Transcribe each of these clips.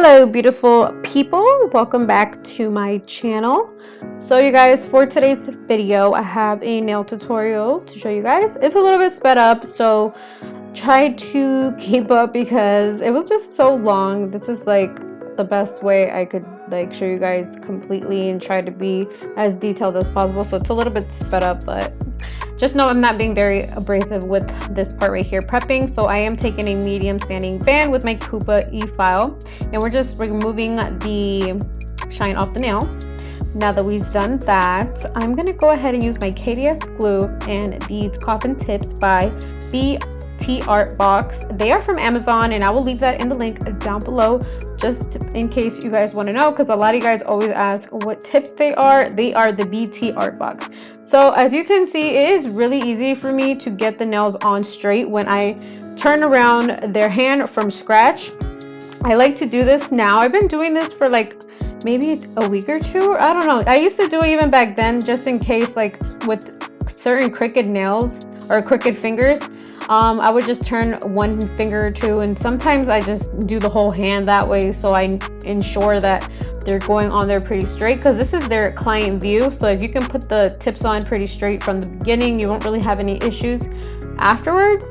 Hello beautiful people, welcome back to my channel. So you guys, for today's video I have a nail tutorial to show you guys. It's a little bit sped up, so try to keep up because it was just so long. This is like the best way I could like show you guys completely and try to be as detailed as possible, so it's a little bit sped up, but just know I'm not being very abrasive with this part right here, prepping. So I am taking a medium standing band with my Coupa e-file, and we're just removing the shine off the nail. Now that we've done that, I'm gonna go ahead and use my KDS glue and these coffin tips by BTART box. They are from Amazon, and I will leave that in the link down below just in case you guys want to know, because a lot of you guys always ask what tips they are. They are the BTART box. So as you can see, it is really easy for me to get the nails on straight when I turn around their hand from scratch. I like to do this now. I've been doing this for like maybe a week or two, or I don't know. I used to do it even back then just in case, like with certain crooked nails or crooked fingers. I would just turn one finger or two, and sometimes I just do the whole hand that way, so I ensure that they're going on there pretty straight, because this is their client view. So if you can put the tips on pretty straight from the beginning, you won't really have any issues afterwards.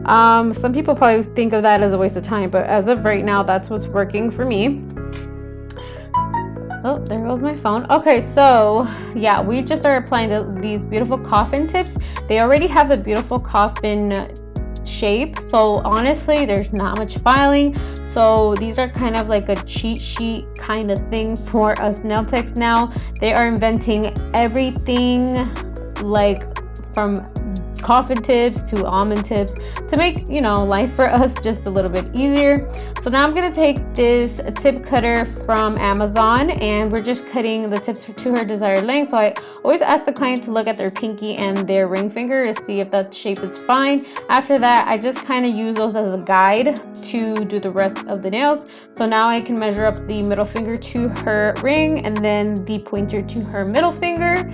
Some people probably think of that as a waste of time, but as of right now, that's what's working for me. Oh, there goes my phone. Okay, so yeah, we just started applying these beautiful coffin tips. They already have the beautiful coffin shape, so honestly there's not much filing. So these are kind of like a cheat sheet kind of thing for us nail techs now. They are inventing everything, like from coffin tips to almond tips, to make, you know, life for us just a little bit easier. So now I'm going to take this tip cutter from Amazon, and we're just cutting the tips to her desired length. So I always ask the client to look at their pinky and their ring finger to see if that shape is fine. After that, I just kind of use those as a guide to do the rest of the nails. So now I can measure up the middle finger to her ring, and then the pointer to her middle finger,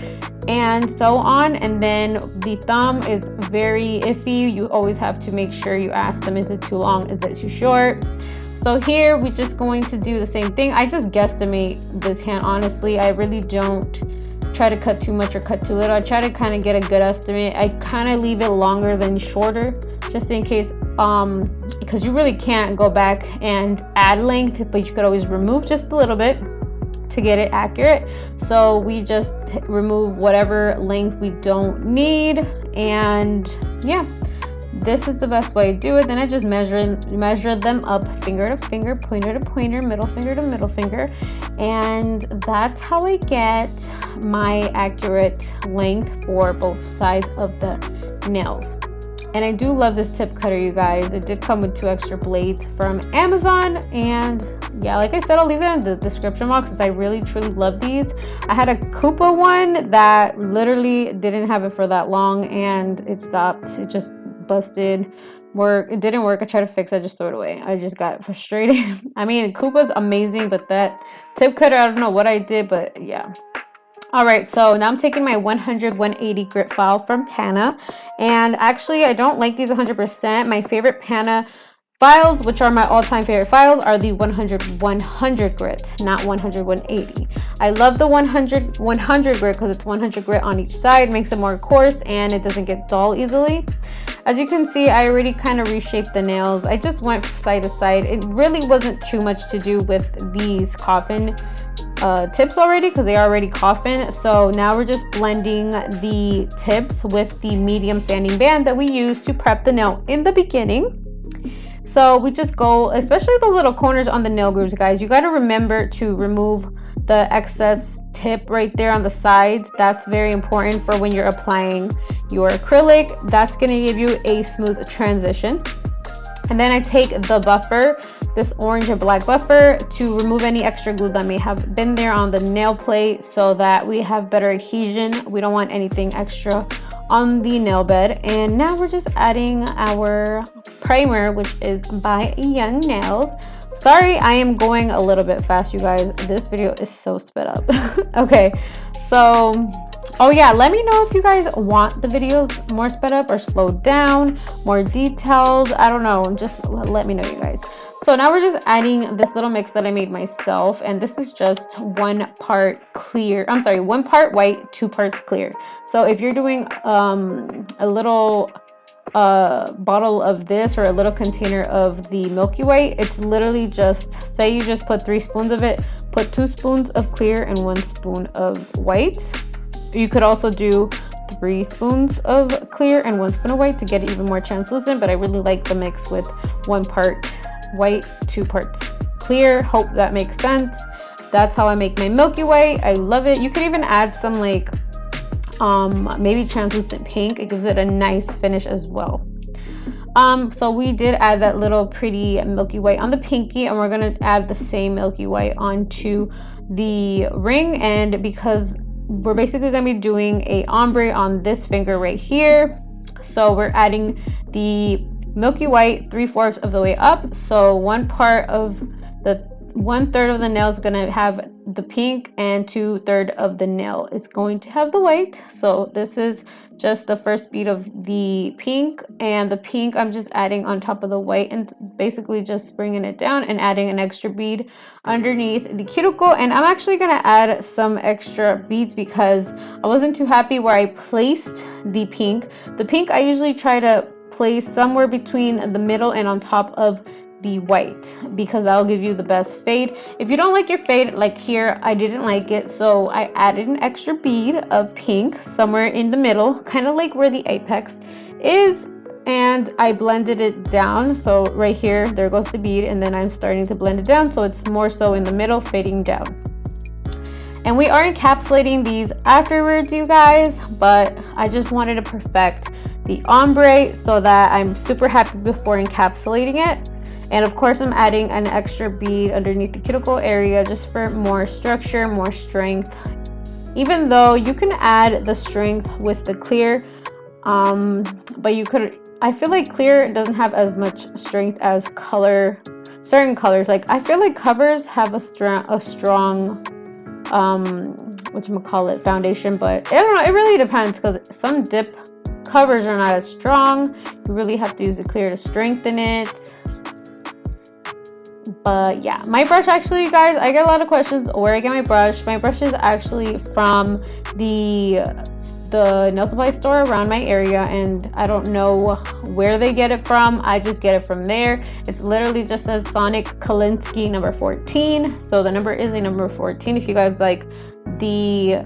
and so on. And then the thumb is very iffy. You always have to make sure you ask them, is it too long, is it too short? So here we're just going to do the same thing. I just guesstimate this hand, honestly. I really don't try to cut too much or cut too little. I try to kind of get a good estimate. I kind of leave it longer than shorter, just in case, because you really can't go back and add length, but you could always remove just a little bit to get it accurate. So we just remove whatever length we don't need, and yeah, this is the best way to do it. Then I just measure them up, finger to finger, pointer to pointer, middle finger to middle finger, and that's how I get my accurate length for both sides of the nails. And I do love this tip cutter, you guys. It did come with 2 extra blades from Amazon, and yeah, like I said, I'll leave that in the description box because I really truly love these. I had a Coupa one that literally didn't have it for that long, and it stopped. It just busted. It didn't work. I tried to fix it, I just threw it away. I just got frustrated. I mean, Coupa's amazing, but that tip cutter, I don't know what I did, but yeah. All right, so now I'm taking my 100-180 grit file from PANA, and actually I don't like these 100%. My favorite PANA files, which are my all-time favorite files, are the 100-100 grit, not 100-180. I love the 100-100 grit because it's 100 grit on each side, makes it more coarse, and it doesn't get dull easily. As you can see, I already kind of reshaped the nails. I just went side to side. It really wasn't too much to do with these coffin tips already, because they are already coffin. So now we're just blending the tips with the medium standing band that we use to prep the nail in the beginning. So we just go, especially those little corners on the nail grooves, guys, you got to remember to remove the excess tip right there on the sides. That's very important for when you're applying your acrylic. That's going to give you a smooth transition. And then I take the buffer, this orange and black buffer, to remove any extra glue that may have been there on the nail plate so that we have better adhesion. We don't want anything extra on the nail bed. And now we're just adding our primer, which is by Young Nails. Sorry, I am going a little bit fast, you guys. This video is so sped up. Okay, so oh yeah, let me know if you guys want the videos more sped up or slowed down, more detailed. I don't know, just let me know, you guys. So now we're just adding this little mix that I made myself, and this is just 1 part clear. I'm sorry, 1 part white, 2 parts clear. So if you're doing a little bottle of this or a little container of the Milky Way, it's literally just, say you just put 3 spoons of it, put 2 spoons of clear and 1 spoon of white. You could also do 3 spoons of clear and 1 spoon of white to get it even more translucent, but I really like the mix with 1 part white, 2 parts clear. Hope that makes sense. That's how I make my Milky Way. I love it. You can even add some like maybe translucent pink. It gives it a nice finish as well. So we did add that little pretty Milky Way on the pinky, and we're gonna add the same Milky Way onto the ring. And because we're basically gonna be doing a ombre on this finger right here, so we're adding the Milky White 3/4 of the way up. So 1/3 of the nail is gonna have the pink, and 2/3 of the nail is going to have the white. So this is just the first bead of the pink, and the pink I'm just adding on top of the white and basically just bringing it down and adding an extra bead underneath the cuticle. And I'm actually gonna add some extra beads because I wasn't too happy where I placed the pink. The pink I usually try to place somewhere between the middle and on top of the white, because that'll give you the best fade. If you don't like your fade, like here, I didn't like it, so I added an extra bead of pink somewhere in the middle, kind of like where the apex is, and I blended it down. So right here, there goes the bead, and then I'm starting to blend it down so it's more so in the middle, fading down. And we are encapsulating these afterwards, you guys, but I just wanted to perfect the ombre so that I'm super happy before encapsulating it. And of course, I'm adding an extra bead underneath the cuticle area just for more structure, more strength. Even though you can add the strength with the clear, but you could, I feel like clear doesn't have as much strength as color, certain colors. Like I feel like covers have a strong whatchamacallit, foundation, but I don't know, it really depends, because some dip covers are not as strong. You really have to use the clear to strengthen it. But yeah, my brush, actually, you guys, I get a lot of questions where I get my brush. My brush is actually from the nail supply store around my area, and I don't know where they get it from. I just get it from there. It's literally just says Sonic Kalinsky number 14. So the number is a number 14 if you guys like the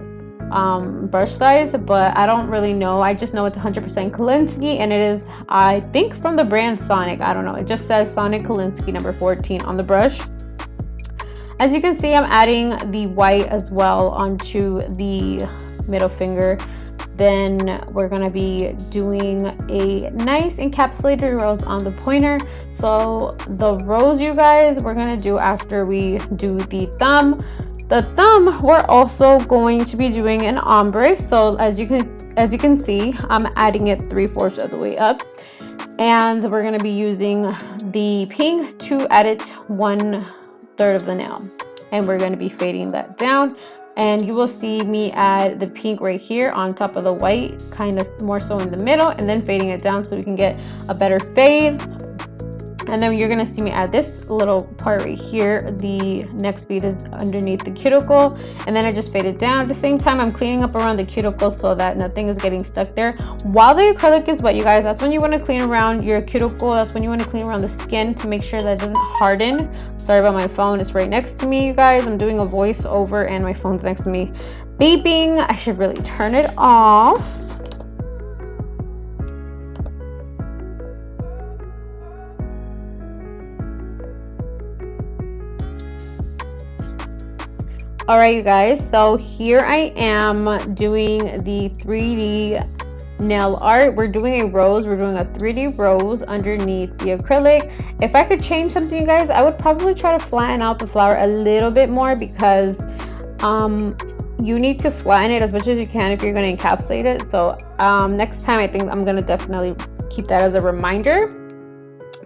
brush size, but I don't really know. I just know it's 100% Kalinsky, and it is, I think, from the brand Sonic. I don't know. It just says Sonic Kalinsky number 14 on the brush. As you can see, I'm adding the white as well onto the middle finger. Then we're gonna be doing a nice encapsulated rose on the pointer. So the rose, you guys, we're gonna do after we do the thumb. The thumb, we're also going to be doing an ombre. So as you can see, I'm adding it 3/4 of the way up, and we're gonna be using the pink to add it 1/3 of the nail, and we're gonna be fading that down. And you will see me add the pink right here on top of the white, kind of more so in the middle, and then fading it down so we can get a better fade. And then you're gonna see me add this little part right here. The next bead is underneath the cuticle, and then I just fade it down. At the same time, I'm cleaning up around the cuticle so that nothing is getting stuck there. While the acrylic is wet, you guys, that's when you wanna clean around your cuticle. That's when you wanna clean around the skin to make sure that it doesn't harden. Sorry about my phone, it's right next to me, you guys. I'm doing a voiceover and my phone's next to me beeping. I should really turn it off. All right, you guys, so here I am doing the 3D nail art. We're doing a rose. We're doing a 3D rose underneath the acrylic. If I could change something, you guys, I would probably try to flatten out the flower a little bit more, because you need to flatten it as much as you can if you're going to encapsulate it. So next time, I think I'm going to definitely keep that as a reminder.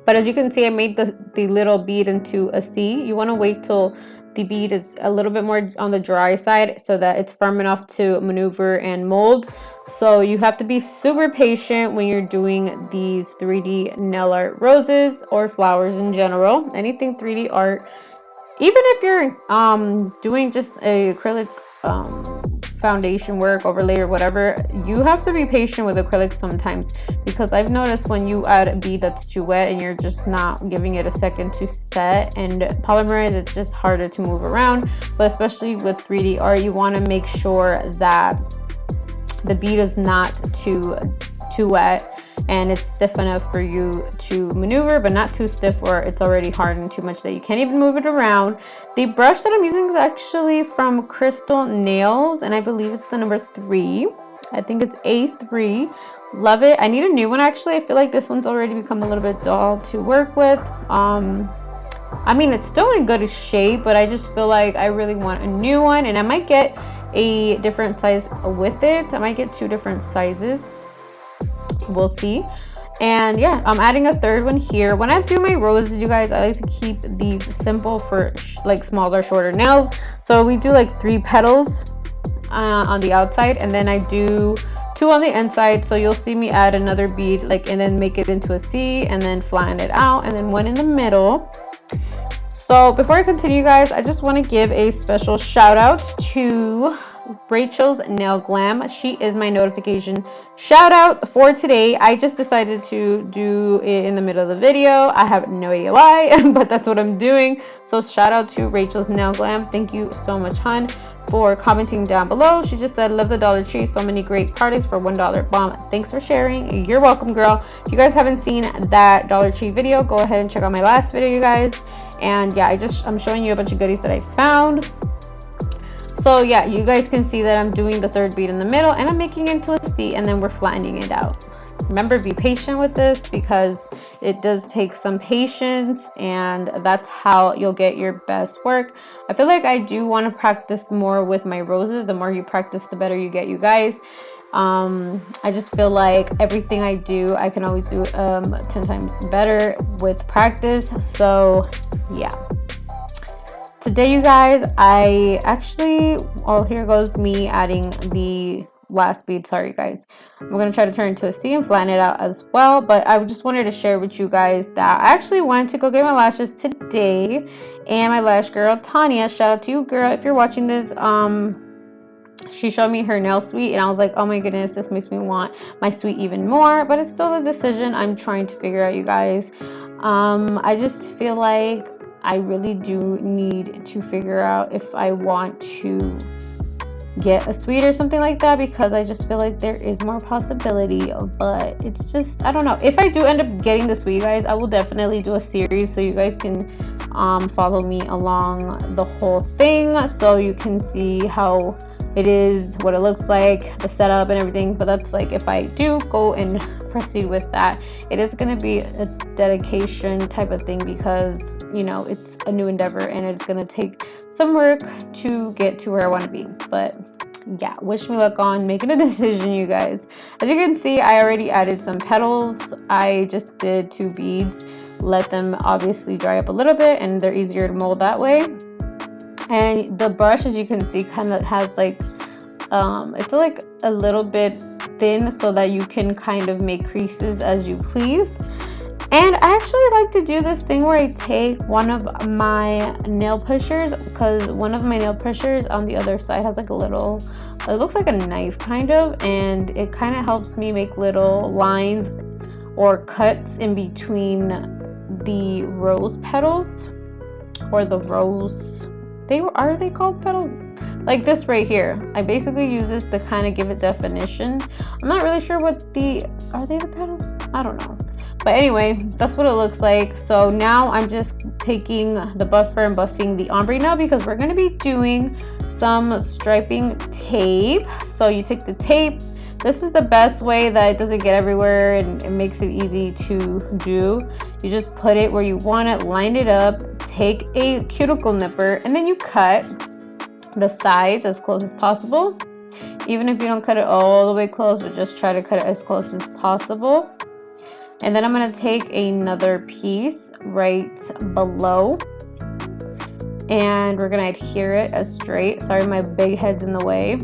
But as you can see, I made the little bead into a C. You want to wait till the bead is a little bit more on the dry side so that it's firm enough to maneuver and mold. So you have to be super patient when you're doing these 3D nail art roses or flowers in general, anything 3D art. Even if you're doing just a acrylic foundation work, overlay, or whatever, you have to be patient with acrylic sometimes, because I've noticed when you add a bead that's too wet and you're just not giving it a second to set and polymerize, it's just harder to move around. But especially with 3D art, you want to make sure that the bead is not too wet and it's stiff enough for you to maneuver, but not too stiff where it's already hardened too much that you can't even move it around. The brush that I'm using is actually from Crystal Nails, and I believe it's the number 3. I think it's A3. Love it. I need a new one actually. I feel like this one's already become a little bit dull to work with. I mean, it's still in good shape, but I just feel like I really want a new one, and I might get a different size with it. I might get 2 different sizes. We'll see. And yeah, I'm adding a third one here. When I do my roses, you guys, I like to keep these simple for like smaller, shorter nails. So we do like 3 petals on the outside, and then I do 2 on the inside. So you'll see me add another bead, like, and then make it into a C, and then flatten it out, and then 1 in the middle. So before I continue, guys, I just want to give a special shout out to Rachel's Nail Glam. She is my notification shout out for today. I just decided to do it in the middle of the video. I have no idea why, but that's what I'm doing. So shout out to Rachel's Nail Glam. Thank you so much, hun, for commenting down below. She just said, love the Dollar Tree, so many great products for $1 bomb. Thanks for sharing. You're welcome, girl. If you guys haven't seen that Dollar Tree video, go ahead and check out my last video, you guys. And yeah, I'm showing you a bunch of goodies that I found. So yeah, you guys can see that I'm doing the 3rd bead in the middle, and I'm making it into a C, and then we're flattening it out. Remember, be patient with this because it does take some patience, and that's how you'll get your best work. I feel like I do want to practice more with my roses. The more you practice, the better you get, you guys. I just feel like everything I do, I can always do 10 times better with practice. So yeah. Today, you guys, I actually, oh, here goes me adding the last bead. Sorry, guys. I'm going to try to turn it into a C and flatten it out as well. But I just wanted to share with you guys that I actually went to go get my lashes today. And my lash girl, Tanya, shout out to you, girl, if you're watching this. She showed me her nail suite, and I was like, oh my goodness, this makes me want my suite even more. But it's still a decision I'm trying to figure out, you guys. I just feel like I really do need to figure out if I want to get a suite or something like that, because I just feel like there is more possibility. But it's just, I don't know. If I do end up getting the suite, guys, I will definitely do a series so you guys can follow me along the whole thing, so you can see how it is, what it looks like, the setup and everything. But that's like, if I do go and proceed with that, it is going to be a dedication type of thing, because you know, it's a new endeavor and it's going to take some work to get to where I want to be. But yeah, wish me luck on making a decision, you guys. As you can see, I already added some petals. I just did 2 beads, let them obviously dry up a little bit, and they're easier to mold that way. And the brush, as you can see, kind of has like it's like a little bit thin so that you can kind of make creases as you please. And I actually like to do this thing where I take one of my nail pushers, because one of my nail pushers on the other side has like a little, it looks like a knife kind of, and it kind of helps me make little lines or cuts in between the rose petals, or the rose, are they called petals? Like this right here. I basically use this to kind of give it definition. I'm not really sure what are they the petals? I don't know. But anyway, that's what it looks like. So now I'm just taking the buffer and buffing the ombre now, because we're going to be doing some striping tape. So you take the tape. This is the best way that it doesn't get everywhere, and it makes it easy to do. You just put it where you want it, line it up, take a cuticle nipper, and then you cut the sides as close as possible. Even if you don't cut it all the way close, but just try to cut it as close as possible. And then I'm going to take another piece right below, and we're gonna adhere it as straight. Sorry, my big head's in the way.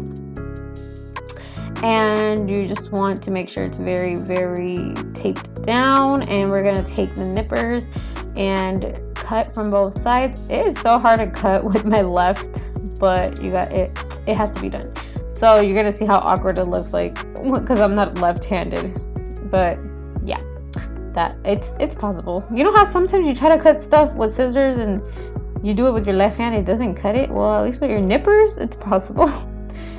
And you just want to make sure it's very, very taped down. And we're gonna take the nippers and cut from both sides. It is so hard to cut with my left, but you got it. It has to be done. So you're gonna see how awkward it looks like because I'm not left-handed. But yeah, that it's possible. You know how sometimes you try to cut stuff with scissors and you do it with your left hand, it doesn't cut it? Well, at least with your nippers, it's possible.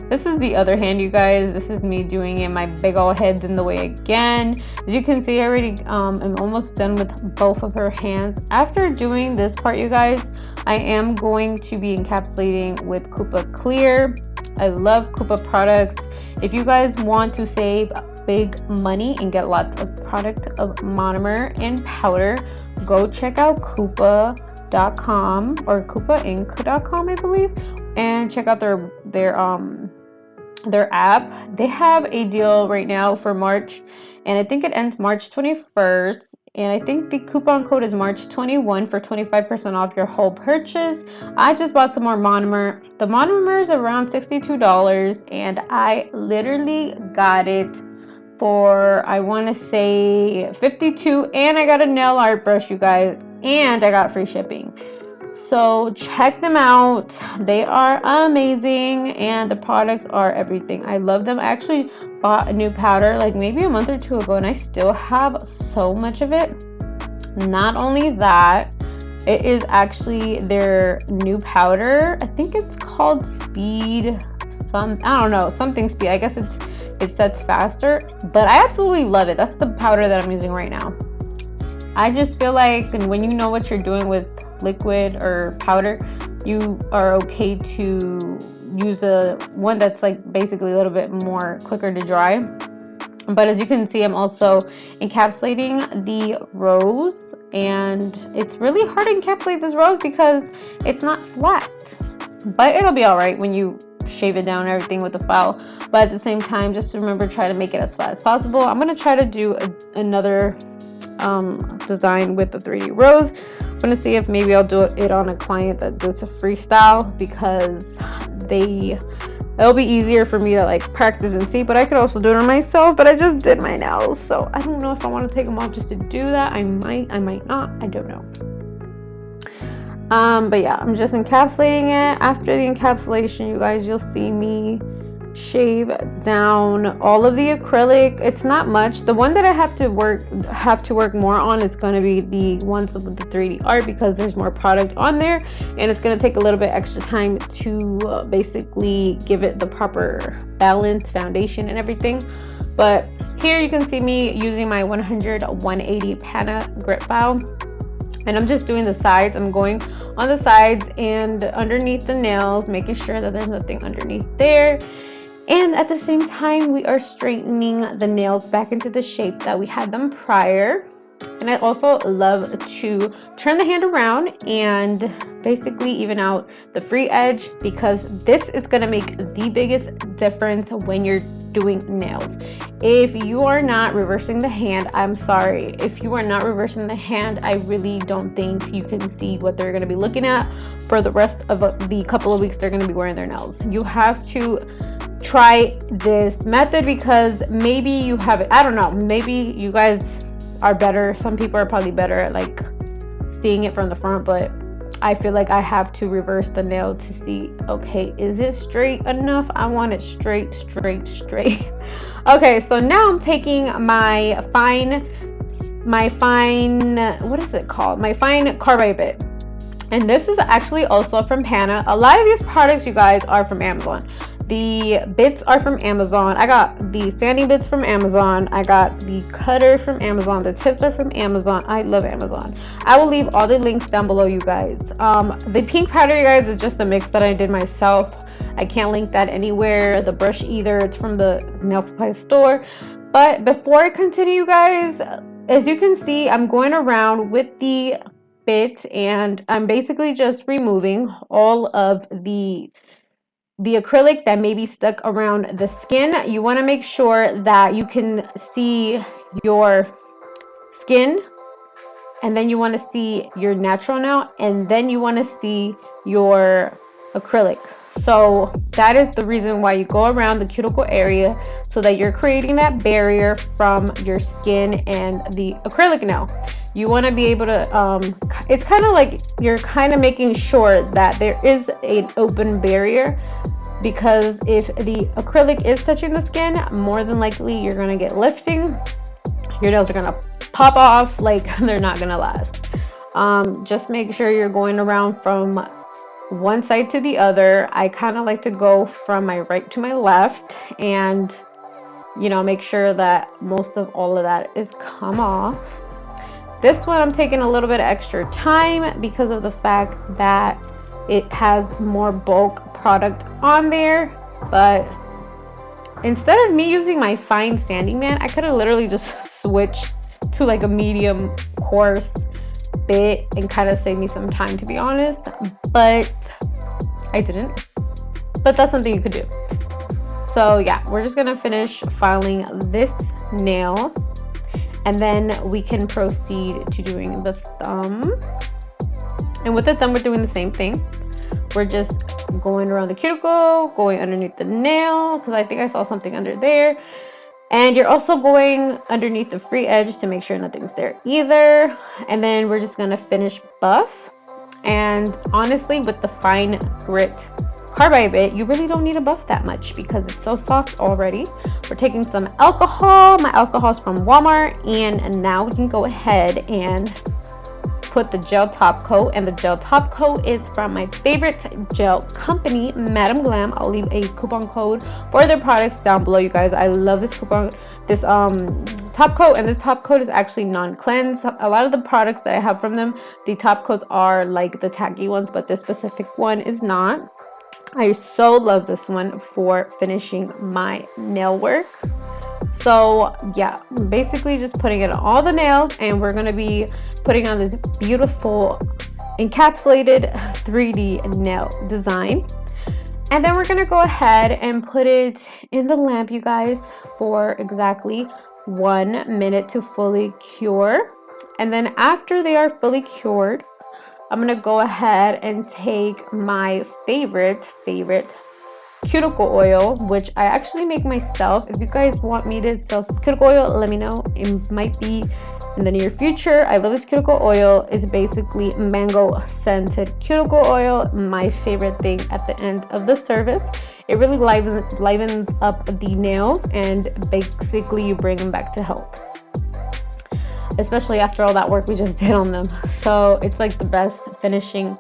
This is the other hand, you guys. This is me doing it. My big old head's in the way again. As you can see, I already I'm almost done with both of her hands. After doing this part, you guys, I am going to be encapsulating with Coupa Clear. I love Coupa products. If you guys want to save big money and get lots of product of monomer and powder, go check out Coupa.com or CoupaInc.com, I believe, and check out their app. They have a deal right now for March, and I think it ends March 21st, and I think the coupon code is March 21 for 25% off your whole purchase. I just bought some more monomer. The monomer is around $62, and I literally got it for, I want to say $52, and I got a nail art brush, you guys, and I got free shipping. So check them out. They are amazing, and the products are everything. I love them. I actually bought a new powder like maybe a month or two ago, and I still have so much of it. Not only that, it is actually their new powder. I think it's called Speed I don't know, something Speed. I guess it sets faster, but I absolutely love it. That's the powder that I'm using right now. I just feel like, and when you know what you're doing with liquid or powder, you are okay to use a one that's like basically a little bit more quicker to dry. But as you can see, I'm also encapsulating the rose, and it's really hard to encapsulate this rose because it's not flat, but it'll be all right when you shave it down and everything with the file. But at the same time, just remember, try to make it as flat as possible. I'm going to try to do another design with the 3D rose. I'm going to see if maybe I'll do it on a client that does a freestyle, because it'll be easier for me to like practice and see. But I could also do it on myself, but I just did my nails, so I don't know if I want to take them off just to do that. I might not, I don't know. But yeah, I'm just encapsulating it. After the encapsulation, you guys, you'll see me shave down all of the acrylic. It's not much. The one that I have to work more on is going to be the ones with the 3D art, because there's more product on there, and it's going to take a little bit extra time to basically give it the proper balance, foundation, and everything. But here you can see me using my 100/180 PANA grip file, and I'm just doing the sides. I'm going on the sides and underneath the nails, making sure that there's nothing underneath there. And at the same time, we are straightening the nails back into the shape that we had them prior. And I also love to turn the hand around and basically even out the free edge, because this is going to make the biggest difference when you're doing nails. If you are not reversing the hand, I'm sorry. If you are not reversing the hand, I really don't think you can see what they're going to be looking at for the rest of the couple of weeks they're going to be wearing their nails. You have to try this method, because maybe you have it, I don't know, maybe you guys are better. Some people are probably better at like seeing it from the front, but I feel like I have to reverse the nail to see, okay, is it straight enough? I want it straight. Okay, so now I'm taking my fine, what is it called? My fine carbide bit. And this is actually also from PANA. A lot of these products, you guys, are from Amazon. The bits are from Amazon. I got the sanding bits from Amazon. I got the cutter from Amazon. The tips are from Amazon. I love Amazon. I will leave all the links down below, you guys. The pink powder, you guys, is just a mix that I did myself. I can't link that anywhere. The brush either. It's from the nail supply store. But before I continue, you guys, as you can see, I'm going around with the bit, and I'm basically just removing all of the acrylic that may be stuck around the skin. You want to make sure that you can see your skin, and then you want to see your natural nail, and then you want to see your acrylic. So that is the reason why you go around the cuticle area, so that you're creating that barrier from your skin and the acrylic nail. You want to be able to, it's kind of like you're kind of making sure that there is an open barrier, because if the acrylic is touching the skin, more than likely you're going to get lifting. Your nails are going to pop off, like they're not going to last. Just make sure you're going around from one side to the other. I kind of like to go from my right to my left, and you know, make sure that most of all of that is come off. This one I'm taking a little bit of extra time because of the fact that it has more bulk product on there, but instead of me using my fine sanding man, I could have literally just switched to like a medium coarse bit and kind of save me some time, to be honest, but I didn't. But that's something you could do. So yeah, we're just gonna finish filing this nail, and then we can proceed to doing the thumb. And with the thumb, we're doing the same thing. We're just going around the cuticle, going underneath the nail, because I think I saw something under there. And you're also going underneath the free edge to make sure nothing's there either. And then we're just gonna finish buff. And honestly, with the fine grit carbide bit, you really don't need to buff that much because it's so soft already. We're taking some alcohol. My alcohol is from Walmart, and now we can go ahead and put the gel top coat. And the gel top coat is from my favorite gel company, Madam Glam. I'll leave a coupon code for their products down below, you guys. I love this top coat, and this top coat is actually non-cleanse. A lot of the products that I have from them, the top coats are like the tacky ones, but this specific one is not. I so love this one for finishing my nail work. So yeah, basically just putting it on all the nails, and we're going to be putting on this beautiful encapsulated 3D nail design. And then we're going to go ahead and put it in the lamp, you guys, for exactly 1 minute to fully cure. And then after they are fully cured, I'm going to go ahead and take my favorite cuticle oil, which I actually make myself. If you guys want me to sell some cuticle oil, let me know. It might be in the near future. I love this cuticle oil. It's basically mango scented cuticle oil, my favorite thing at the end of the service. It really livens up the nails, and basically you bring them back to health, especially after all that work we just did on them. So it's like the best finishing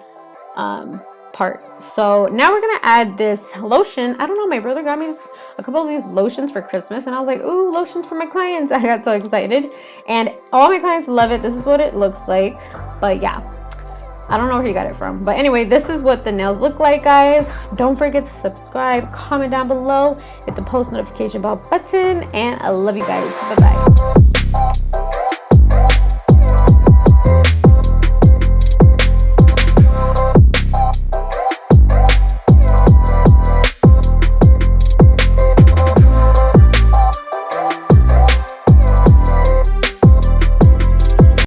part. So now we're gonna add this lotion. I don't know, my brother got me a couple of these lotions for Christmas, and I was like, ooh, lotions for my clients. I got so excited, and all my clients love it. This is what it looks like. But yeah, I don't know where he got it from, but anyway, this is what the nails look like, guys. Don't forget to subscribe, comment down below, hit the post notification bell button, and I love you guys. Bye bye.